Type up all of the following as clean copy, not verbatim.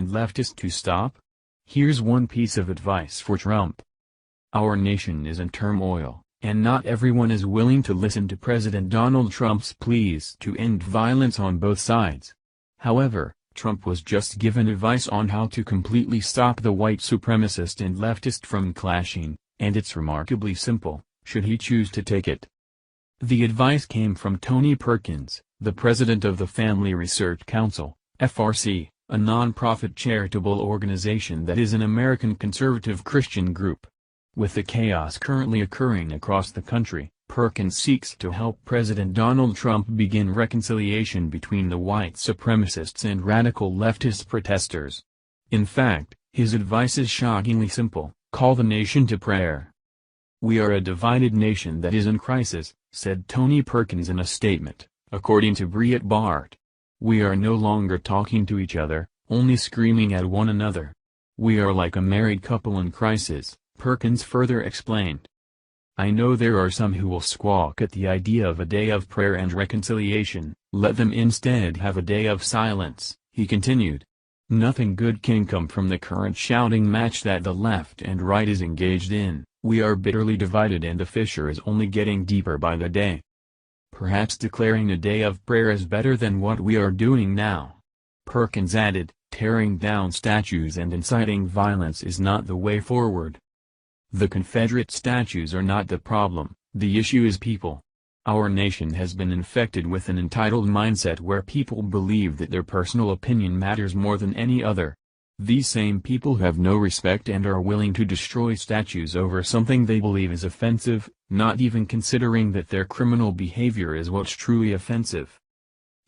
and leftists to stop? Here's one piece of advice for Trump. Our nation is in turmoil, and not everyone is willing to listen to President Donald Trump's pleas to end violence on both sides. However, Trump was just given advice on how to completely stop the white supremacist and leftist from clashing, and it's remarkably simple, should he choose to take it. The advice came from Tony Perkins, the president of the Family Research Council, FRC, a non-profit charitable organization that is an American conservative Christian group. With the chaos currently occurring across the country, Perkins seeks to help President Donald Trump begin reconciliation between the white supremacists and radical leftist protesters. In fact, his advice is shockingly simple: call the nation to prayer. "We are a divided nation that is in crisis," said Tony Perkins in a statement, according to Breitbart. "We are no longer talking to each other, only screaming at one another. We are like a married couple in crisis," Perkins further explained. "I know there are some who will squawk at the idea of a day of prayer and reconciliation. Let them instead have a day of silence," he continued. "Nothing good can come from the current shouting match that the left and right is engaged in. We are bitterly divided and the fissure is only getting deeper by the day. Perhaps declaring a day of prayer is better than what we are doing now." Perkins added, "Tearing down statues and inciting violence is not the way forward. The Confederate statues are not the problem, the issue is people. Our nation has been infected with an entitled mindset where people believe that their personal opinion matters more than any other. These same people have no respect and are willing to destroy statues over something they believe is offensive, not even considering that their criminal behavior is what's truly offensive.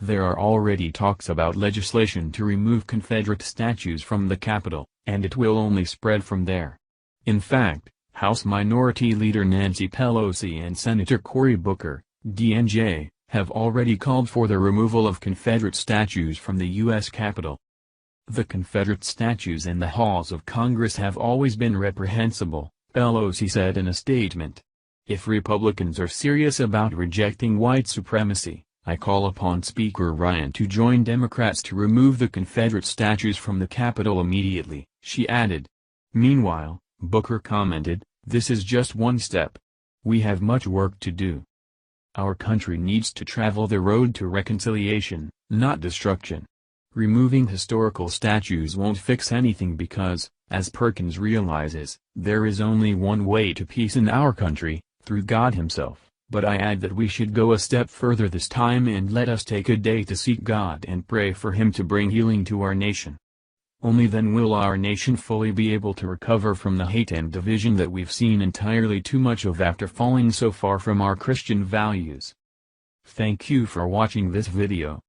There are already talks about legislation to remove Confederate statues from the Capitol, and it will only spread from there. In fact, House Minority Leader Nancy Pelosi and Senator Cory Booker, DNJ, have already called for the removal of Confederate statues from the U.S. Capitol. "The Confederate statues in the halls of Congress have always been reprehensible," Pelosi said in a statement. "If Republicans are serious about rejecting white supremacy, I call upon Speaker Ryan to join Democrats to remove the Confederate statues from the Capitol immediately," she added. Meanwhile, Booker commented, "This is just one step. We have much work to do. Our country needs to travel the road to reconciliation, not destruction. Removing historical statues won't fix anything because, as Perkins realizes, there is only one way to peace in our country, through God Himself. But I add that we should go a step further this time and let us take a day to seek God and pray for Him to bring healing to our nation. Only then will our nation fully be able to recover from the hate and division that we've seen entirely too much of after falling so far from our Christian values." Thank you for watching this video.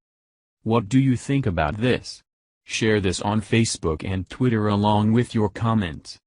What do you think about this? Share this on Facebook and Twitter along with your comments.